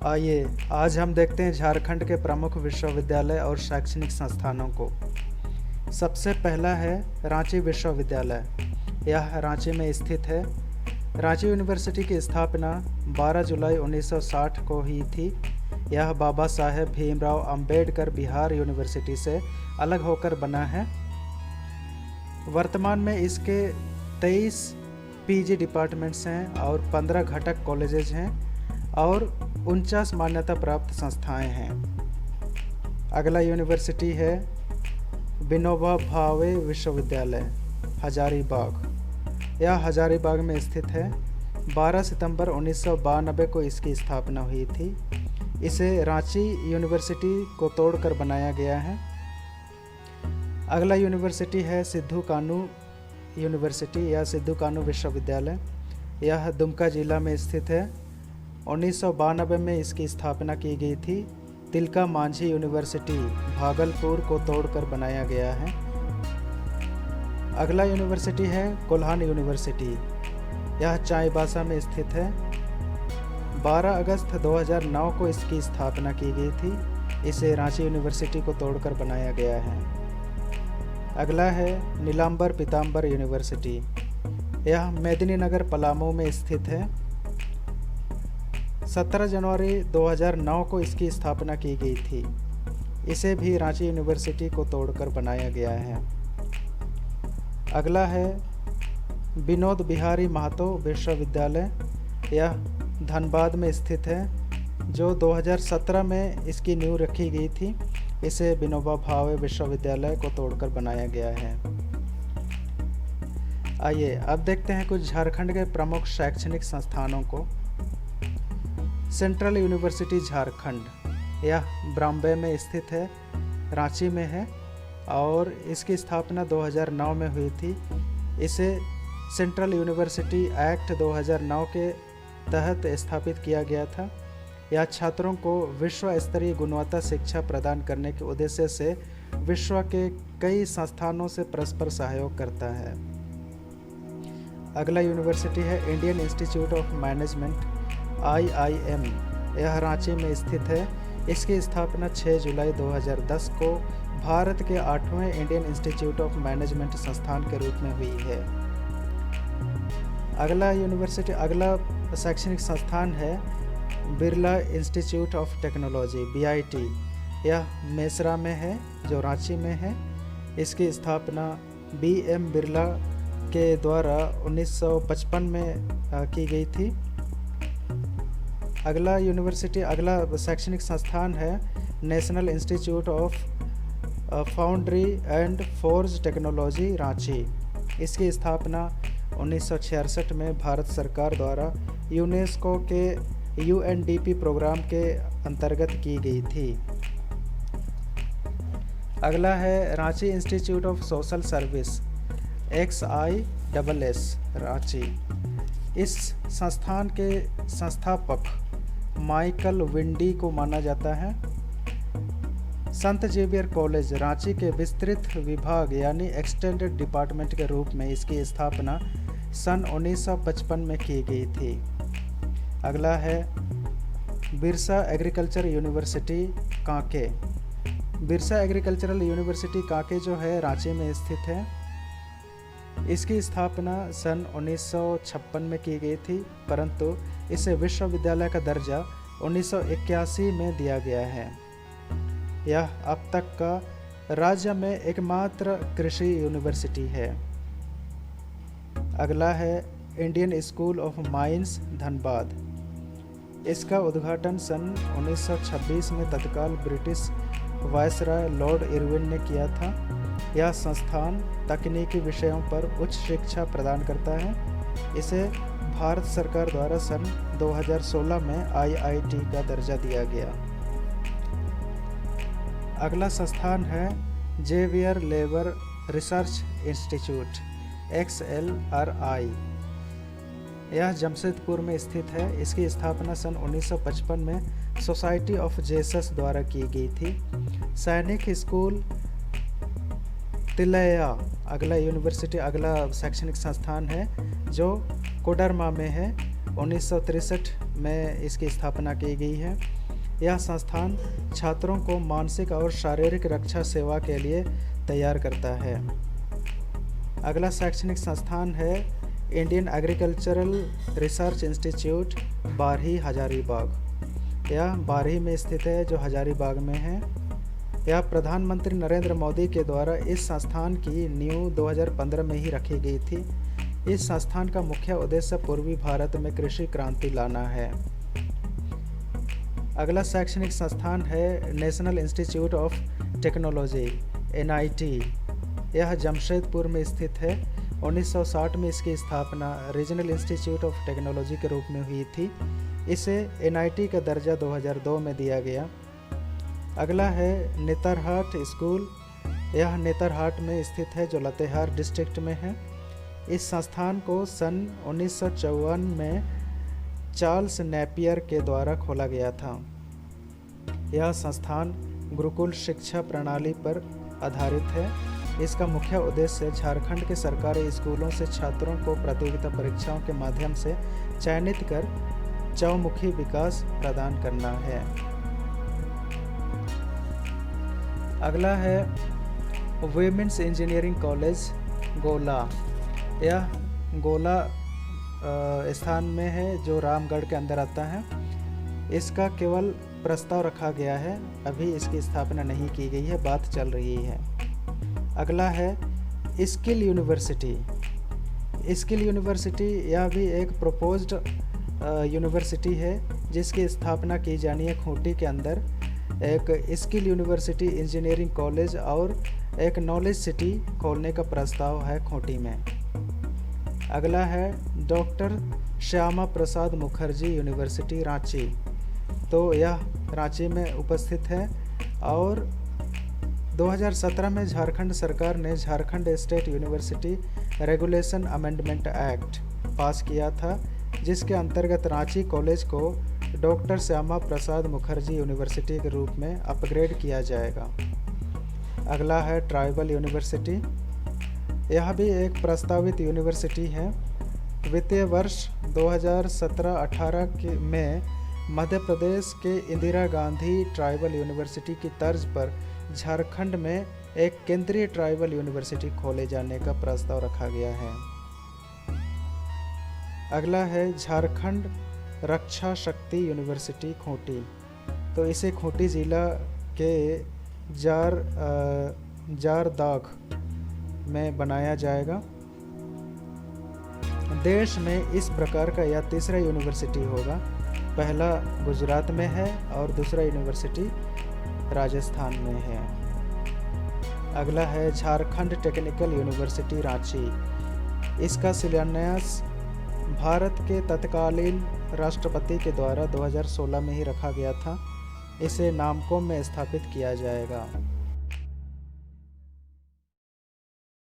आइए आज हम देखते हैं झारखंड के प्रमुख विश्वविद्यालय और शैक्षणिक संस्थानों को। सबसे पहला है रांची विश्वविद्यालय। यह रांची में स्थित है। रांची यूनिवर्सिटी की स्थापना 12 जुलाई 1960 को हुई थी। यह बाबा साहेब भीमराव अंबेडकर बिहार यूनिवर्सिटी से अलग होकर बना है। वर्तमान में इसके 23 पीजी डिपार्टमेंट्स हैं और 15 घटक कॉलेजेस हैं और 49 मान्यता प्राप्त संस्थाएं हैं। अगला यूनिवर्सिटी है विनोबा भावे विश्वविद्यालय हजारीबाग। यह हजारीबाग में स्थित है। 12 सितंबर 1992 को इसकी स्थापना हुई थी। इसे रांची यूनिवर्सिटी को तोड़कर बनाया गया है। अगला यूनिवर्सिटी है सिद्धू कानू यूनिवर्सिटी या सिद्धू कानू विश्वविद्यालय। यह दुमका जिला में स्थित है। 1992 में इसकी स्थापना की गई थी। तिलका मांझी यूनिवर्सिटी भागलपुर को तोड़कर बनाया गया है। अगला यूनिवर्सिटी है कोल्हान यूनिवर्सिटी। यह चाईबासा में स्थित है। 12 अगस्त 2009 को इसकी स्थापना की गई थी। इसे रांची यूनिवर्सिटी को तोड़कर बनाया गया है। अगला है नीलांबर पीताम्बर यूनिवर्सिटी। यह मेदिनीनगर पलामू में स्थित है। 17 जनवरी 2009 को इसकी स्थापना की गई थी। इसे भी रांची यूनिवर्सिटी को तोड़कर बनाया गया है। अगला है विनोद बिहारी महतो विश्वविद्यालय। यह धनबाद में स्थित है, जो 2017 में इसकी नींव रखी गई थी। इसे विनोबा भावे विश्वविद्यालय को तोड़कर बनाया गया है। आइए अब देखते हैं कुछ झारखंड के प्रमुख शैक्षणिक संस्थानों को। Central university Jharkhand. यह बॉम्बे में स्थित है, रांची में है और इसकी स्थापना 2009 में हुई थी। इसे सेंट्रल यूनिवर्सिटी एक्ट 2009 के तहत स्थापित किया गया था। यह छात्रों को विश्व स्तरीय गुणवत्ता शिक्षा प्रदान करने के उद्देश्य से विश्व के कई संस्थानों से परस्पर सहयोग करता है। अगला यूनिवर्सिटी है Indian institute of management IIM। यह रांची में स्थित है। इसकी स्थापना 6 जुलाई 2010 को भारत के 8वें इंडियन इंस्टीट्यूट ऑफ मैनेजमेंट संस्थान के रूप में हुई है। अगला शैक्षणिक संस्थान है Birla institute of technology BIT। यह मेसरा में है, जो रांची में है। इसकी स्थापना BM बिरला के द्वारा 1955 में की गई थी। अगला शैक्षणिक संस्थान है national institute of foundry and forge technology Ranchi. इसकी स्थापना 1966 में भारत सरकार द्वारा यूनेस्को के UNDP प्रोग्राम के अंतर्गत की गई थी। अगला है Ranchi institute of social service XISS Ranchi. इस संस्थान के संस्थापक माइकल विंडी को माना जाता है। संत जेवियर कॉलेज रांची के विस्तृत विभाग यानी एक्सटेंडेड डिपार्टमेंट के रूप में इसकी स्थापना सन 1955 में की गई थी। अगला है Birsa agriculture university Kanke. Birsa agricultural university Kanke जो है रांची में स्थित है। इसकी स्थापना सन 1956 में की गई थी, परंतु इसे विश्वविद्यालय का दर्जा 1981 में दिया गया है। यह अब तक का राज्य में एकमात्र कृषि यूनिवर्सिटी है। अगला है Indian school of mines Dhanbad. इसका उद्घाटन सन 1926 में तत्काल ब्रिटिश वायसराय लॉर्ड इरविन ने किया था। यह संस्थान तकनीकी विषयों पर उच्च शिक्षा प्रदान करता है। इसे भारत सरकार द्वारा सन 2016 में IIT का दर्जा दिया गया। अगला संस्थान है Xavier labour research institute XLRI। यह जमशेदपुर में स्थित है। इसकी स्थापना सन 1955 में सोसाइटी ऑफ जेसस द्वारा की गई थी। सैनिक स्कूल तिलैया अगला शैक्षणिक संस्थान है, जो कोडरमा में है। 1963 में इसकी स्थापना की गई है। यह संस्थान छात्रों को मानसिक और शारीरिक रक्षा सेवा के लिए तैयार करता है। अगला शैक्षणिक संस्थान है Indian agricultural research institute, Barhi, Hazaribagh. यह बारही में स्थित है, जो हजारीबाग में है। यह प्रधानमंत्री नरेंद्र मोदी के द्वारा इस संस्थान की नींव 2015 में ही रखी गई थी। इस संस्थान का मुख्य उद्देश्य पूर्वी भारत में कृषि क्रांति लाना है। अगला शैक्षणिक संस्थान है national institute of technology, NIT। यह जमशेदपुर में स्थित है। 1960 में इसकी स्थापना रीजनल इंस्टीट्यूट ऑफ टेक्नोलॉजी के रूप में हुई थी। इसे NIT का दर्जा 2002 में दिया गया। अगला है नेतरहाट स्कूल। यह नेतरहाट में स्थित है, जो लातेहार डिस्ट्रिक्ट में है। इस संस्थान को सन 1954 में चार्ल्स नेपियर के द्वारा खोला गया था। यह संस्थान गुरुकुल शिक्षा प्रणाली पर आधारित है। इसका मुख्य उद्देश्य झारखंड के सरकारी स्कूलों से छात्रों को प्रतियोगिता परीक्षाओं के माध्यम से चयनित कर चौमुखी विकास प्रदान करना है। अगला है वीमेंस इंजीनियरिंग कॉलेज, गोला। यह गोला स्थान में है, जो रामगढ़ के अंदर आता है। इसका केवल प्रस्ताव रखा गया है, अभी इसकी स्थापना नहीं की गई है, बात चल रही है। अगला है स्किल यूनिवर्सिटी। स्किल यूनिवर्सिटी यह भी एक प्रपोज्ड यूनिवर्सिटी है, जिसकी स्थापना की जानी है खूंटी के अंदर। एक स्किल यूनिवर्सिटी इंजीनियरिंग कॉलेज और एक नॉलेज सिटी खोलने का प्रस्ताव है खूंटी में। अगला है डॉक्टर श्यामा प्रसाद मुखर्जी यूनिवर्सिटी, रांची। तो यह रांची में उपस्थित है और 2017 में झारखंड सरकार ने Jharkhand state university regulation amendment act पास किया था, जिसके अंतर्गत रांची कॉलेज को डॉक्टर श्यामा प्रसाद मुखर्जी यूनिवर्सिटी के रूप में अपग्रेड किया जाएगा। अगला है ट्राइबल यूनिवर्सिटी। यह भी एक प्रस्तावित यूनिवर्सिटी है। वित्तीय वर्ष 2017-18 में मध्य प्रदेश के इंदिरा गांधी ट्राइबल यूनिवर्सिटी की तर्ज पर झारखंड में एक केंद्रीय ट्राइबल यूनिवर्सिटी खोले जाने का प्रस्ताव रखा गया है। अगला है झारखंड रक्षा शक्ति यूनिवर्सिटी, खूंटी। तो इसे खूंटी जिला के जारदाग में बनाया जाएगा। देश में इस प्रकार का यह तीसरा यूनिवर्सिटी होगा। पहला गुजरात में है और दूसरा यूनिवर्सिटी राजस्थान में है। अगला है झारखंड टेक्निकल यूनिवर्सिटी, रांची। इसका शिलान्यास भारत के तत्कालीन राष्ट्रपति के द्वारा 2016 में ही रखा गया था। इसे नामकोम में स्थापित किया जाएगा।